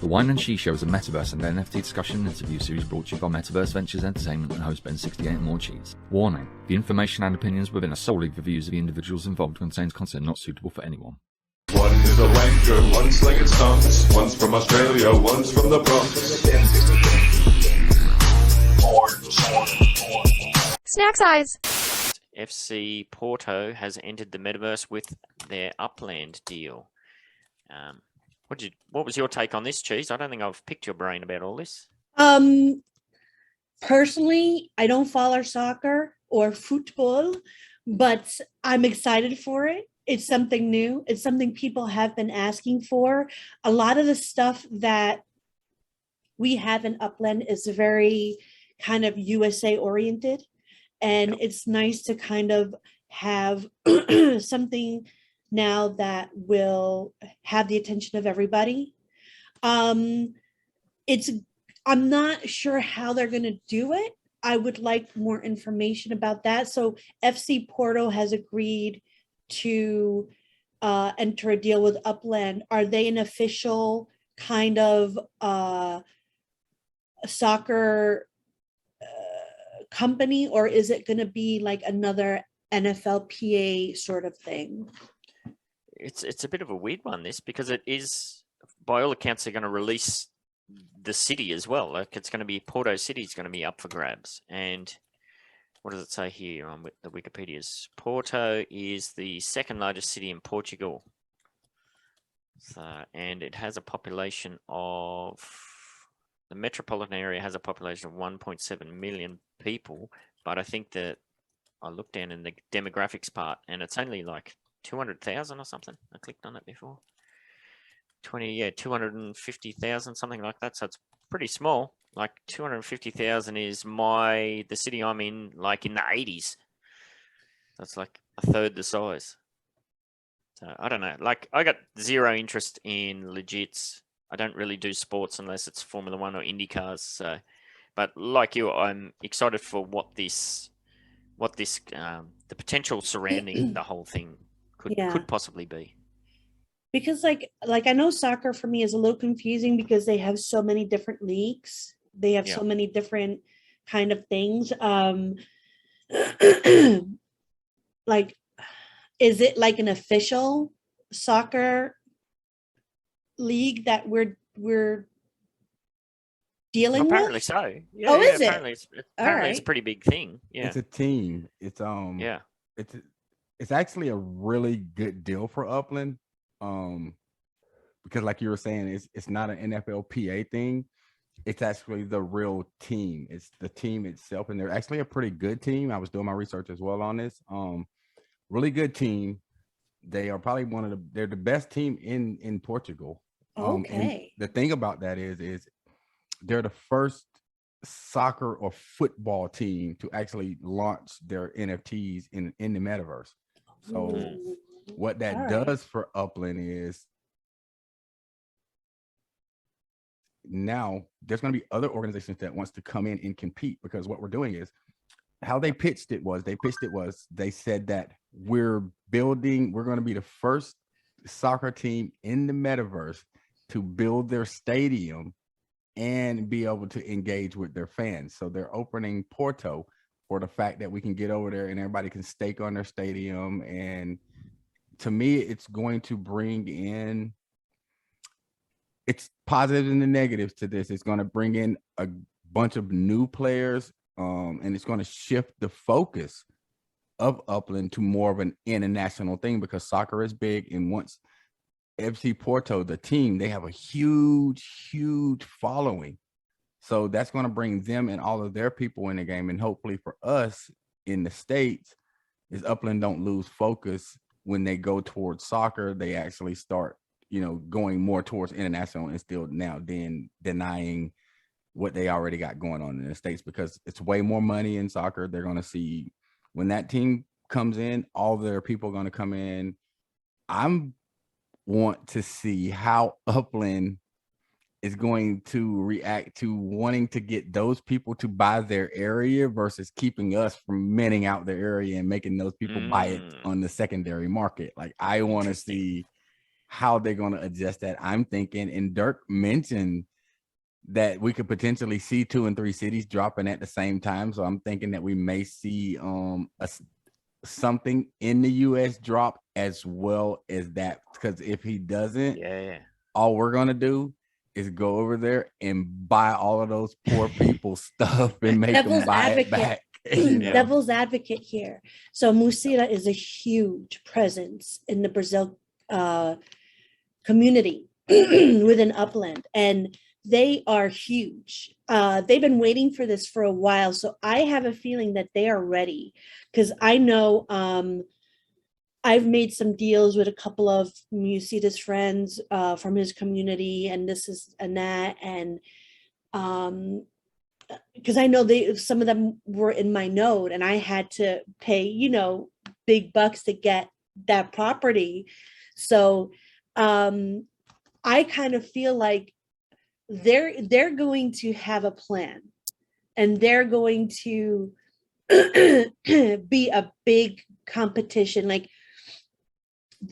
The Whine and Cheese Show is a Metaverse and NFT discussion and interview series brought to you by Metaverse Ventures Entertainment and host BEN68 and Morecheeese. Warning: the information and opinions within are solely the views of the individuals involved and contains content not suitable for anyone. One is a wanker, one's slinging stunts, one's from Australia, one's from the Bronx. Snack size. FC Porto has entered the Metaverse with their Upland deal. What was your take on this, Cheese? I don't think I've picked your brain about all this. Personally, I don't follow soccer or football, but I'm excited for it. It's something new. It's something people have been asking for. A lot of the stuff that we have in Upland is very kind of USA oriented, and it's nice to kind of have something now that will have the attention of everybody. I'm not sure how they're going to do it. I would like more information about that. So FC Porto has agreed to enter a deal with Upland. Are they an official kind of soccer company, or is it going to be like another NFLPA sort of thing? It's a bit of a weird one, this, because it is, by all accounts, they're going to release the city as well. Like, it's going to be Porto City is going to be up for grabs. And what does it say here on the Wikipedia's? Porto is the second largest city in Portugal. So, and it has a population of, the metropolitan area has a population of 1.7 million people. But I think that I looked down in the demographics part and it's only like 200,000 or something. I clicked on it before. 250,000, something like that. So it's pretty small. Like 250,000 is the city I'm in, like in the 80s. That's like a third the size. So I don't know. Like, I got zero interest in legits. I don't really do sports unless it's Formula One or Indy cars. So, but like you, I'm excited for what the potential surrounding the whole thing could possibly be. Because like I know soccer for me is a little confusing because they have so many different leagues. They have so many different kind of things. Like, is it like an official soccer league that we're dealing apparently with? So. Yeah, oh, is apparently it? Apparently it's a pretty big thing. Yeah. It's a team. It's it's actually a really good deal for Upland. Because like you were saying, it's not an NFLPA thing. It's actually the real team. It's the team itself, and they're actually a pretty good team. I was doing my research as well on this. Really good team. They are probably they're the best team in Portugal. And the thing about that is they're the first soccer or football team to actually launch their NFTs in the metaverse. So what that does for Upland is now there's going to be other organizations that wants to come in and compete, because what we're doing is how they pitched it was they said that we're going to be the first soccer team in the metaverse to build their stadium and be able to engage with their fans. So they're opening Porto for the fact that we can get over there and everybody can stake on their stadium. And to me, it's going to bring in, it's positives and the negatives to this. It's going to bring in a bunch of new players, and it's going to shift the focus of Upland to more of an international thing, because soccer is big. And once FC Porto, the team, they have a huge following. So that's going to bring them and all of their people in the game. And hopefully for us in the States, is Upland don't lose focus when they go towards soccer. They actually start, going more towards international, and still now then denying what they already got going on in the States, because it's way more money in soccer. They're going to see when that team comes in, all their people are going to come in. Want to see how Upland is going to react to wanting to get those people to buy their area versus keeping us from minting out their area and making those people buy it on the secondary market. Like, I want to see how they're going to adjust that. I'm thinking, and Dirk mentioned that we could potentially see 2 and 3 cities dropping at the same time. So I'm thinking that we may see something in the US drop as well as that. Because if he doesn't, all we're going to do is go over there and buy all of those poor people's stuff and make them buy it back. Devil's advocate here. So Morecheese is a huge presence in the Brazil community within Upland, and they are huge. They've been waiting for this for a while, so I have a feeling that they are ready, because I know I've made some deals with a couple of Morecheese friends from his community, and this is and that, and because I know some of them were in my node, and I had to pay, big bucks to get that property. So I kind of feel like they're going to have a plan, and they're going to be a big competition. Like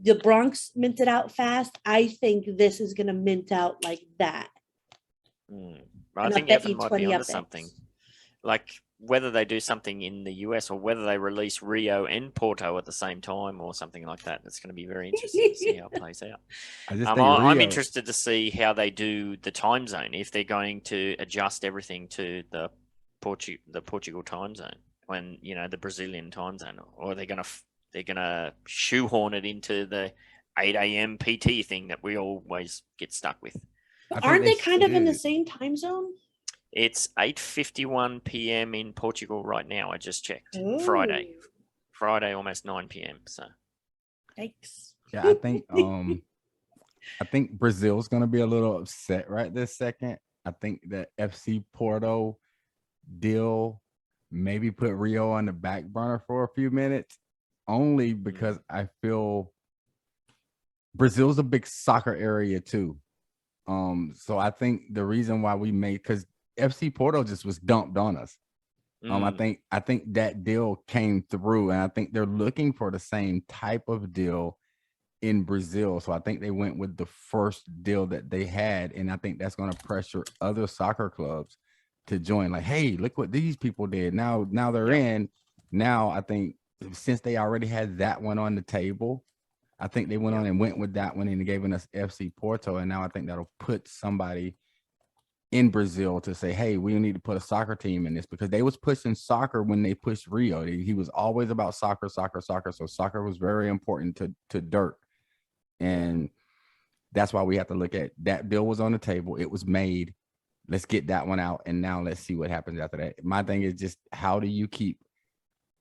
the Bronx minted out fast. I think this is going to mint out like that. I think Evan might be onto something. Like whether they do something in the US or whether they release Rio and Porto at the same time or something like that. It's going to be very interesting to see how it plays out. I'm interested to see how they do the time zone, if they're going to adjust everything to the Portugal time zone when, the Brazilian time zone, or they're going to shoehorn it into the 8 a.m. PT thing that we always get stuck with. Aren't they kind of in the same time zone? It's 8:51 p.m. in Portugal right now. I just checked. Ooh. Friday, almost 9 p.m. So, thanks. Yeah, I think Brazil's gonna be a little upset right this second. I think the FC Porto deal maybe put Rio on the back burner for a few minutes, only because I feel Brazil's a big soccer area too. So I think the reason why we made, because FC Porto just was dumped on us. I think that deal came through, and I think they're looking for the same type of deal in Brazil. So I think they went with the first deal that they had, and I think that's going to pressure other soccer clubs to join. Like, hey, look what these people did. Now they're in. Now I think since they already had that one on the table, I think they went on and went with that one and gave us FC Porto. And now I think that'll put somebody in Brazil to say, hey, we need to put a soccer team in this, because they was pushing soccer when they pushed Rio. He was always about soccer. So soccer was very important to Dirk. And that's why we have to look at that deal was on the table. It was made. Let's get that one out. And now let's see what happens after that. My thing is just, how do you keep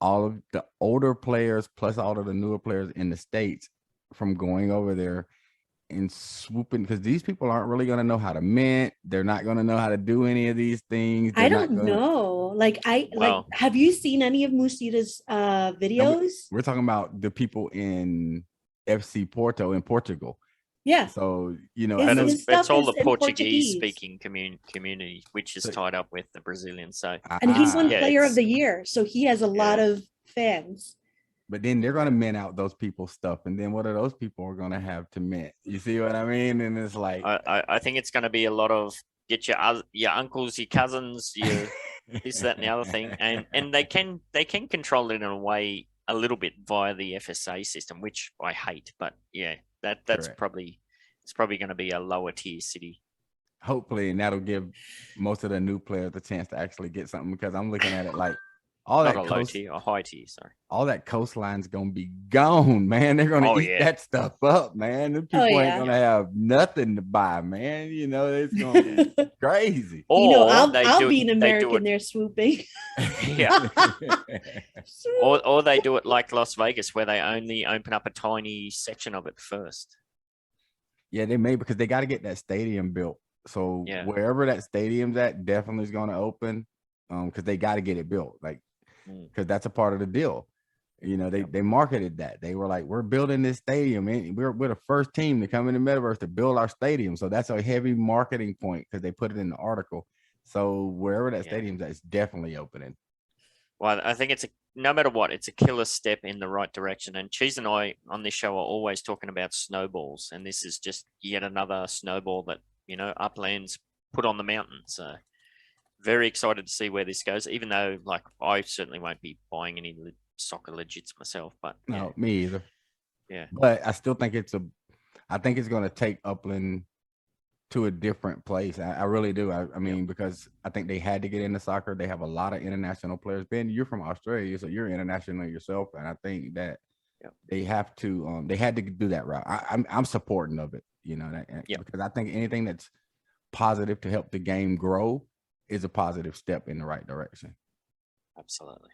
all of the older players plus all of the newer players in the States from going over there and swooping? Because these people aren't really going to know how to mint. They're not going to know how to do any of these things. I don't know. Have you seen any of Morecheese's videos? We're talking about the people in FC Porto in Portugal. Yeah. So, it's all the Portuguese speaking community, which is tied up with the Brazilians. So, and he's won Player of the Year. So he has a lot of fans. But then they're going to mint out those people's stuff. And then what are those people are going to have to mint? You see what I mean? And it's like, I think it's going to be a lot of get your uncles, your cousins, your this, that, and the other thing. And they can control it in a way a little bit via the FSA system, which I hate. But yeah, that's probably going to be a lower tier city. Hopefully, and that'll give most of the new players the chance to actually get something, because I'm looking at it like, all that low tier or high tier, sorry. All that coastline's gonna be gone, man. They're gonna eat that stuff up, man. The people ain't gonna have nothing to buy, man. It's gonna be crazy. I'll be an American there swooping. Yeah. or they do it like Las Vegas, where they only open up a tiny section of it first. Yeah, they may, because they got to get that stadium built. So wherever that stadium's at, definitely is gonna open. Because they got to get it built, because that's a part of the deal. They marketed that. They were like, we're building this stadium, and we're the first team to come in the metaverse to build our stadium. So that's a heavy marketing point, because they put it in the article. So wherever that stadium's at, it's definitely opening. Well, I think no matter what, it's a killer step in the right direction. And Cheese and I on this show are always talking about snowballs, and this is just yet another snowball that, you know, Upland's put on the mountain. So very excited to see where this goes, even though, like, I certainly won't be buying any soccer legits myself, but No, me either. Yeah. But I still think I think it's going to take Upland to a different place. I really do. I mean, because I think they had to get into soccer. They have a lot of international players. Ben, you're from Australia, so you're international yourself, and I think that they have to. They had to do that route. I'm supporting of it. You know, because I think anything that's positive to help the game grow is a positive step in the right direction. Absolutely.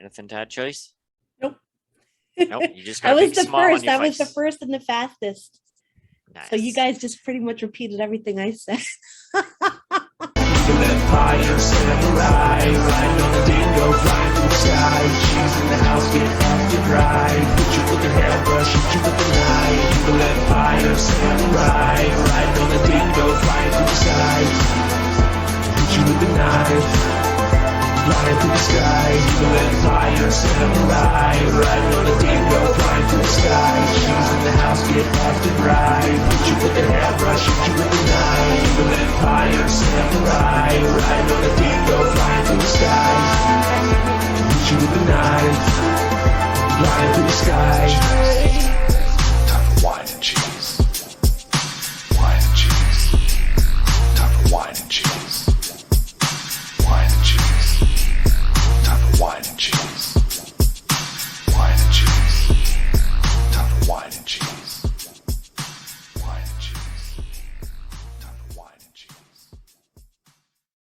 Anything to add, Cheese? Nope. Nope. You just got I a was big the smile on first. your I was the face. first and the fastest. Nice. So you guys just pretty much repeated everything I said. Empire samurai, riding on the dingo, flying through the sky. Cheese in the house, get off the drive. Hit you with the hairbrush, hit you with the knife. Evil Empire samurai, riding on the dingo, flying through the sky. Hit you with the knife, flying through the sky. Evil Empire samurai, riding on the dingo, flying through the sky. Cheese in the house, get off the drive. Hit you with the hairbrush, hit you with the knife. Evil Empire samurai, riding on the dingo, flying through the sky. Hit you with the knife, flying through the sky.